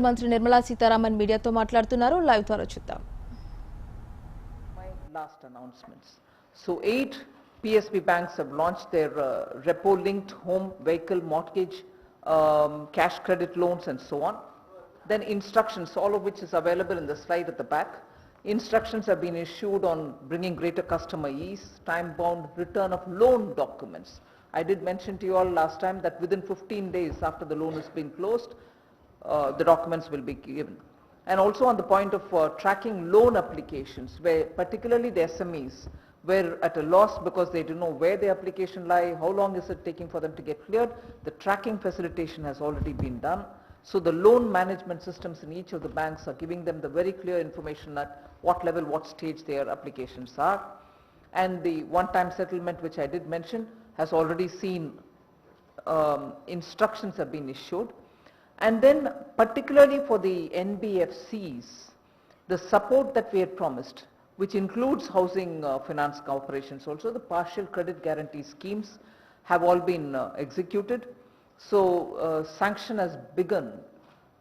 మంత్రి నిర్మలా సీతారామన్ మీడియాతో మాట్లాడుతున్నారు. లైవ్ ద్వారా చూద్దాం. My last announcements. So 8 PSB banks have launched their repo-linked home vehicle mortgage, cash credit loans and so on. Then instructions, all of which is available in the slide at the back. Instructions have been issued on bringing greater customer ease, time-bound return of loan documents. I did mention to you all last time that within 15 days after the loan has been closed, the documents will be given. And also on the point of tracking loan applications, where particularly the SMEs were at a loss because they didn't know where the application lie, how long is it taking for them to get cleared, the tracking facilitation has already been done. So the loan management systems in each of the banks are giving them the very clear information at what level, what stage their applications are. And the one-time settlement, which I did mention, has already seen instructions have been issued. And then particularly for the NBFCs, the support that we had promised, which includes housing finance corporations also, the partial credit guarantee schemes have all been executed. So sanction has begun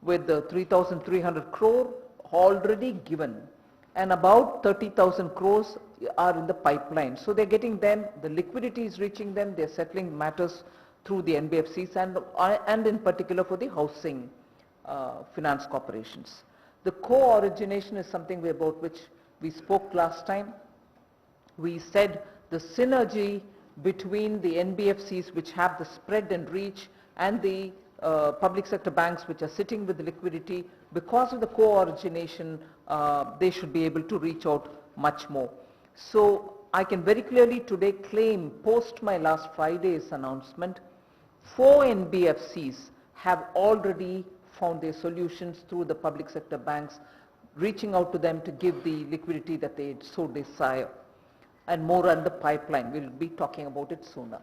with 3,300 crore already given, and about 30,000 crores are in the pipeline. So they're getting them, the liquidity is reaching them, they're settling matters through the NBFCs and in particular for the housing finance corporations. The co-origination is something about which we spoke last time. We said the synergy between the NBFCs which have the spread and reach and the public sector banks which are sitting with the liquidity, because of the co-origination, they should be able to reach out much more. So I can very clearly today claim, post my last Friday's announcement, 4 NBFCs have already found their solutions through the public sector banks, reaching out to them to give the liquidity that they so desire. And more on the pipeline, we'll be talking about it sooner.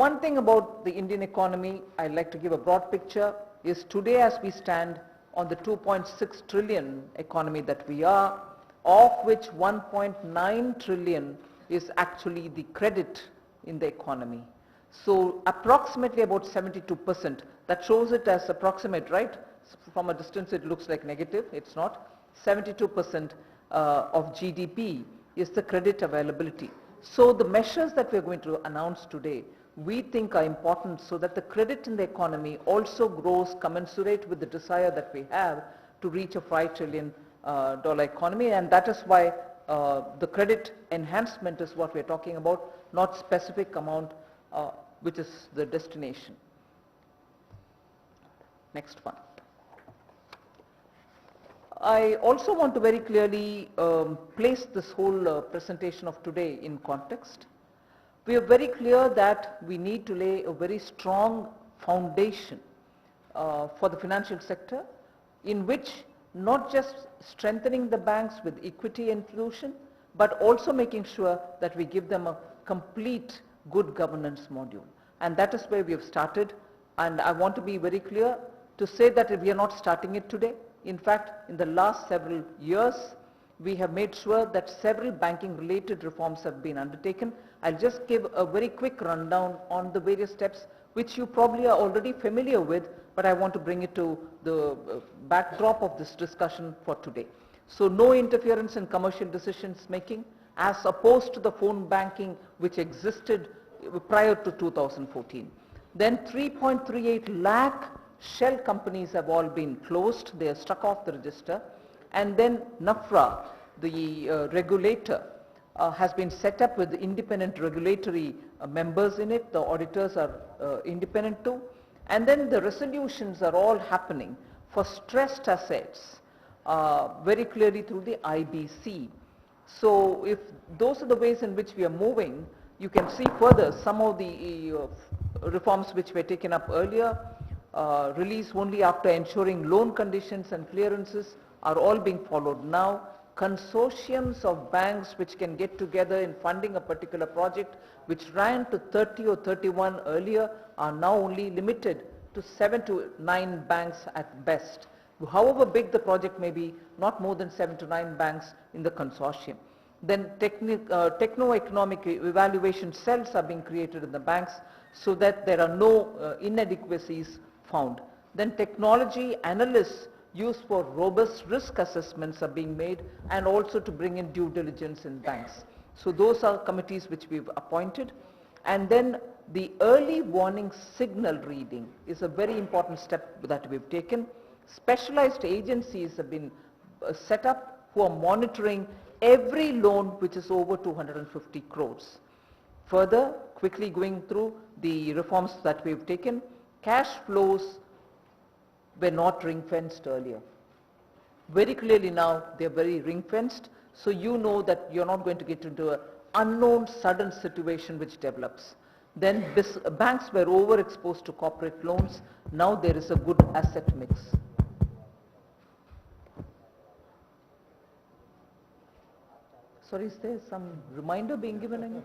One thing about the Indian economy, I'd like to give a broad picture, is today as we stand on the 2.6 trillion economy that we are, of which 1.9 trillion is actually the credit in the economy. So approximately about 72%, that shows it as approximate, right? From a distance it looks like negative, it's not. 72% of GDP is the credit availability. So the measures that we're going to announce today, we think are important so that the credit in the economy also grows commensurate with the desire that we have to reach a $5 trillion economy, and that is why the credit enhancement is what we're talking about, not specific amount which is the destination. Next one. I also want to very clearly place this whole presentation of today in context. We are very clear that we need to lay a very strong foundation for the financial sector, in which not just strengthening the banks with equity inclusion, but also making sure that we give them a complete good governance module. And that is where we have started. And I want to be very clear to say that we are not starting it today. In fact, in the last several years, we have made sure that several banking related reforms have been undertaken. I'll just give a very quick rundown on the various steps which you probably are already familiar with, but I want to bring it to the backdrop of this discussion for today. So no interference in commercial decisions making as opposed to the phone banking which existed prior to 2014. Then 3.38 lakh shell companies have all been closed, they are struck off the register. And then NAFRA, the regulator, has been set up with independent regulatory members in it. The auditors are independent too. And then the resolutions are all happening for stressed assets very clearly through the IBC. So if those are the ways in which we are moving, you can see further some of the reforms which were taken up earlier, release only after ensuring loan conditions and clearances are all being followed now. Consortiums of banks which can get together in funding a particular project which ran to 30 or 31 earlier are now only limited to 7 to 9 banks at best. However big the project may be, not more than 7 to 9 banks in the consortium. Then techno-economic evaluation cells are being created in the banks so that there are no inadequacies found. Then technology analysts used for robust risk assessments are being made, and also to bring in due diligence in banks. So those are committees which we've appointed. And then the early warning signal reading is a very important step that we've taken. Specialized agencies have been set up who are monitoring every loan which is over 250 crores. Further, quickly going through the reforms that we've taken, cash flows were not ring-fenced earlier. Very clearly now they're very ring-fenced, so you know that you're not going to get into an unknown sudden situation which develops. Then banks were overexposed to corporate loans. Now there is a good asset mix. Sorry, is there some reminder being given anyway?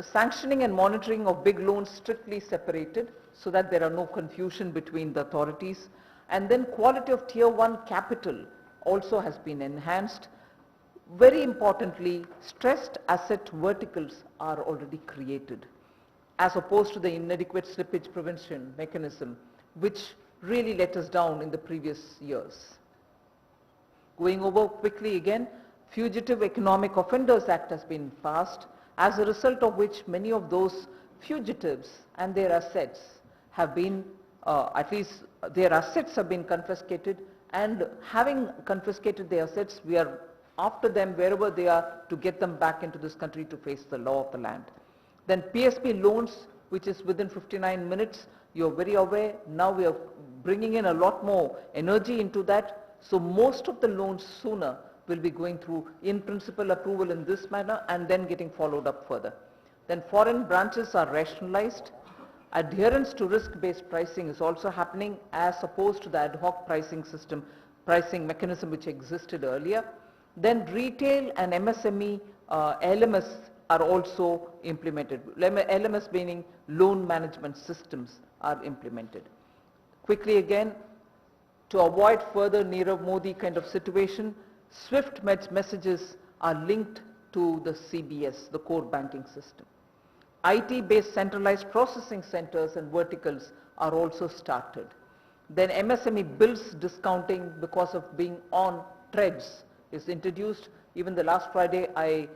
Sanctioning and monitoring of big loans strictly separated so that there are no confusion between the authorities. And then quality of tier 1 capital also has been enhanced. Very importantly, stressed asset verticals are already created, as opposed to the inadequate slippage prevention mechanism, which really let us down in the previous years. Going over quickly again, Fugitive Economic Offenders Act has been passed, as a result of which many of those fugitives and their assets have been, at least their assets have been confiscated, and having confiscated their assets, we are after them wherever they are to get them back into this country to face the law of the land. Then PSP loans, which is within 59 minutes, you're very aware, now we are bringing in a lot more energy into that, so most of the loans sooner will be going through in principle approval in this manner and then getting followed up further. Then foreign branches are rationalized. Adherence to risk-based pricing is also happening as opposed to the ad hoc pricing system, pricing mechanism which existed earlier. Then retail and MSME LMS are also implemented. LMS meaning loan management systems are implemented. Quickly again, to avoid further Nirav Modi kind of situation, SWIFT messages are linked to the CBS, the core banking system. IT-based centralized processing centers and verticals are also started. Then MSME bills discounting because of being on threads is introduced. Even the last Friday I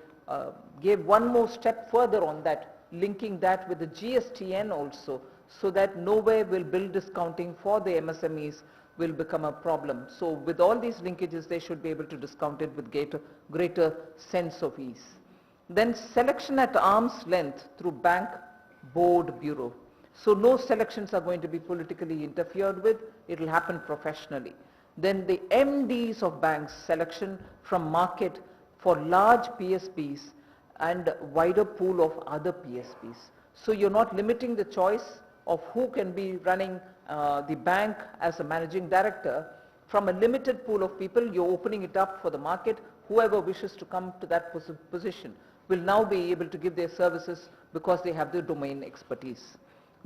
gave one more step further on that, linking that with the GSTN also, so that nowhere will bill discounting for the MSMEs will become a problem. So with all these linkages, they should be able to discount it with greater sense of ease. Then selection at arm's length through bank board bureau. So no selections are going to be politically interfered with, it will happen professionally. Then the MDs of banks selection from market for large PSPs and wider pool of other PSPs. So you're not limiting the choice of who can be running the bank as a managing director. From a limited pool of people, you're opening it up for the market. Whoever wishes to come to that position will now be able to give their services because they have the domain expertise.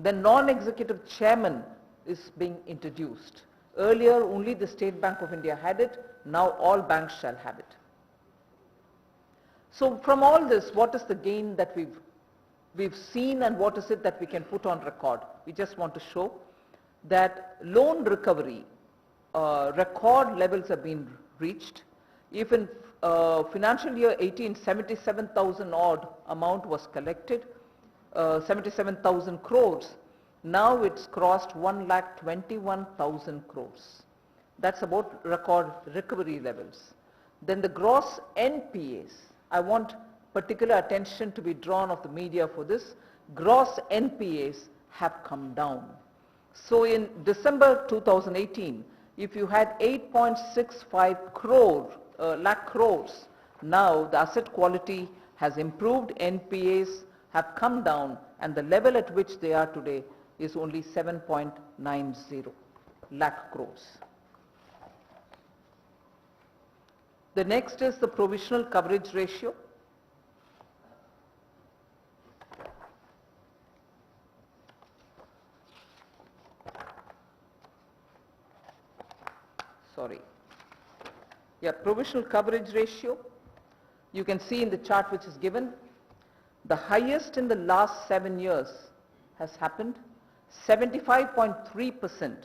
The non-executive chairman is being introduced. Earlier, only the State Bank of India had it. Now all banks shall have it. So from all this, what is the gain that we've seen, and what is it that we can put on record? We just want to show that loan recovery record levels have been reached. If in financial year 18, 77,000 odd amount was collected, 77,000 crores, now it's crossed 1,21,000 crores. That's about record recovery levels. Then the gross NPAs, I want particular attention to be drawn of the media for this. Gross NPAs have come down. So in December 2018, if you had 8.65 lakh crores, now the asset quality has improved, NPAs have come down, and the level at which they are today is only 7.90 lakh crores. The next is the provisional coverage ratio. Provisional coverage ratio. You can see in the chart which is given The highest in the last 7 years has happened, 75.3%.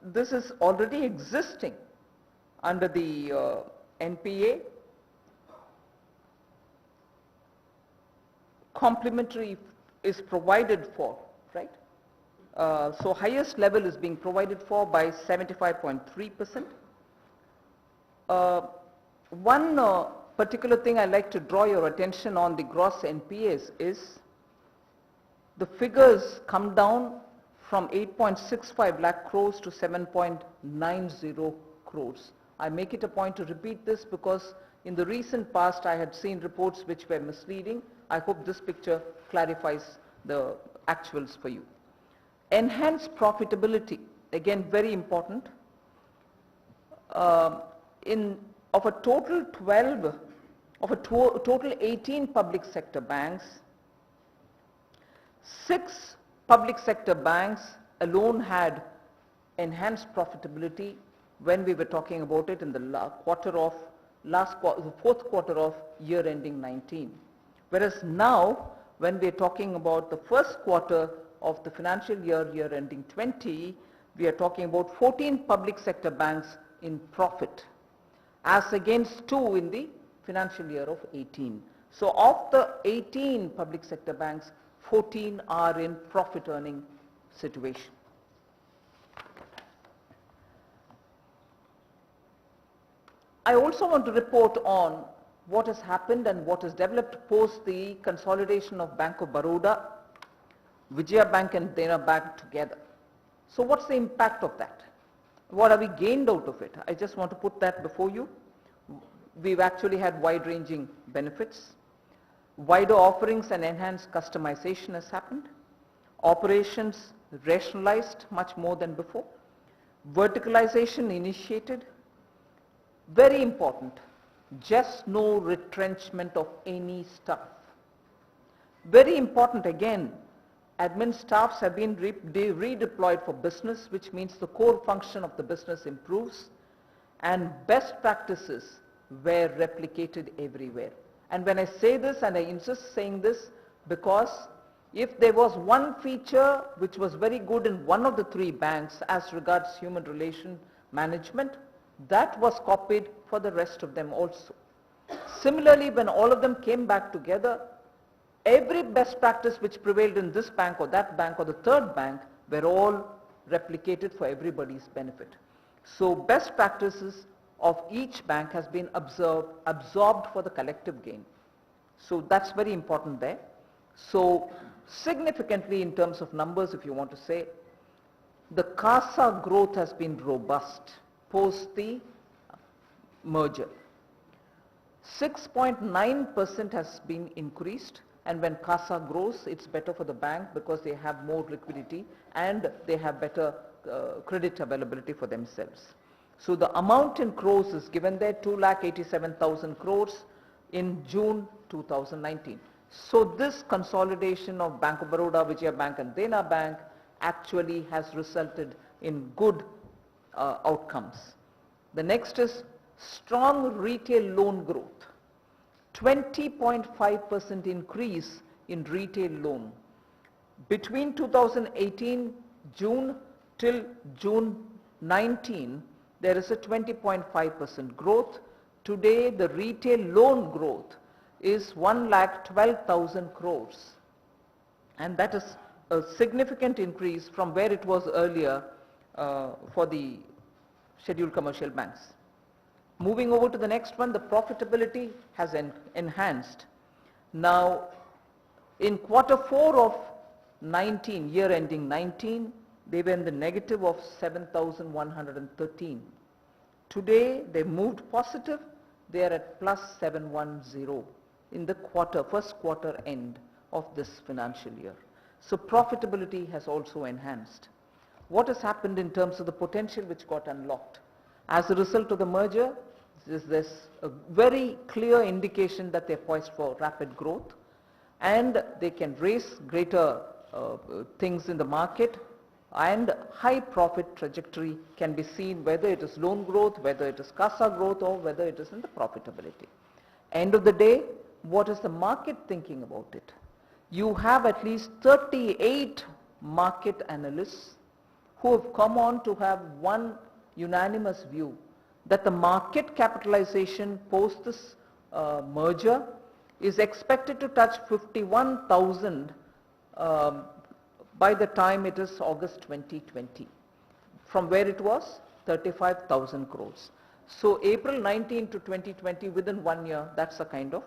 This is already existing under the NPA. Complementary is provided for, right? So highest level is being provided for by 75.3%. One particular thing I'd like to draw your attention on the gross NPAs is the figures come down from 8.65 lakh crores to 7.90 crores. I make it a point to repeat this because in the recent past I had seen reports which were misleading. I hope this picture clarifies the actuals for you. Enhanced profitability, again very important. Of a total 18 public sector banks, 6 public sector banks alone had enhanced profitability when we were talking about it in the fourth quarter of year ending 19. Whereas now, when we are talking about the first quarter of the financial year ending 20, we are talking about 14 public sector banks in profit, as against 2 in the financial year of 18. So of the 18 public sector banks, 14 are in profit earning situation. I also want to report on what has happened and what has developed post the consolidation of Bank of Baroda, Vijaya Bank and Dena Bank together. So what's the impact of that? What have we gained out of it? I just want to put that before you. We've actually had wide-ranging benefits. Wider offerings and enhanced customization has happened. Operations rationalized much more than before. Verticalization initiated. Very important, just no retrenchment of any staff. Very important again, admin staffs have been redeployed for business, which means the core function of the business improves, and best practices were replicated everywhere. And when I say this, and I insist saying this, because if there was one feature which was very good in one of the 3 banks as regards human relation management, that was copied for the rest of them also. Similarly, when all of them came back together, every best practice which prevailed in this bank or that bank or the third bank were all replicated for everybody's benefit. So best practices of each bank has been absorbed for the collective gain. So that's very important there. So significantly in terms of numbers, if you want to say, the CASA growth has been robust post the merger. 6.9% has been increased, and when CASA grows, it's better for the bank because they have more liquidity and they have better credit availability for themselves. So the amount in crores is given there, 2,87,000 crores in June 2019. So this consolidation of Bank of Baroda, Vijaya Bank and Dena Bank actually has resulted in good outcomes. The next is strong retail loan growth. 20.5% increase in retail loan. Between 2018 June till June 19, there is a 20.5% growth. Today the retail loan growth is 1,12,000 crores. And that is a significant increase from where it was earlier for the scheduled commercial banks. Moving over to the next one, the profitability has enhanced. Now, in quarter 4 of 19, year ending 19, they were in the negative of 7,113. Today, they moved positive. They are at plus 710 in the first quarter end of this financial year. So profitability has also enhanced. What has happened in terms of the potential which got unlocked? As a result of the merger, there's a very clear indication that they're poised for rapid growth and they can raise greater things in the market, and high profit trajectory can be seen whether it is loan growth, whether it is CASA growth, or whether it is in the profitability. End of the day, what is the market thinking about it. You have at least 38 market analysts who have come on to have one unanimous view that the market capitalization post this merger is expected to touch 51,000 by the time it is August 2020, from where it was 35,000 crores. So April 19 to 2020, within 1 year, that's a kind of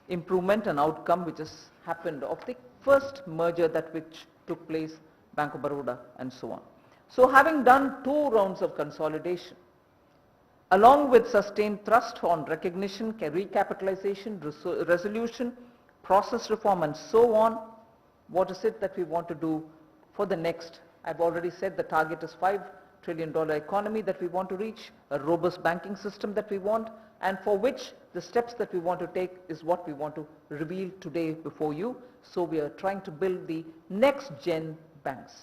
improvement and outcome which has happened of the first merger that which took place, Bank of Baroda and so on. So having done 2 rounds of consolidation, along with sustained thrust on recognition, recapitalization, resolution, process reform and so on, what is it that we want to do for the next? I've already said the target is $5 trillion economy that we want to reach, a robust banking system that we want, and for which the steps that we want to take is what we want to reveal today before you. So we are trying to build the next gen banks.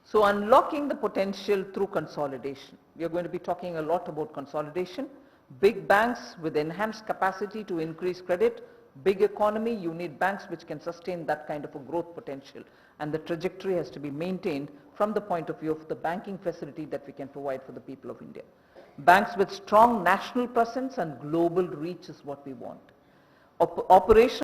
So unlocking the potential through consolidation. We are going to be talking a lot about consolidation. Big banks with enhanced capacity to increase credit. Big economy, you need banks which can sustain that kind of a growth potential. And the trajectory has to be maintained from the point of view of the banking facility that we can provide for the people of India. Banks with strong national presence and global reach is what we want. Operational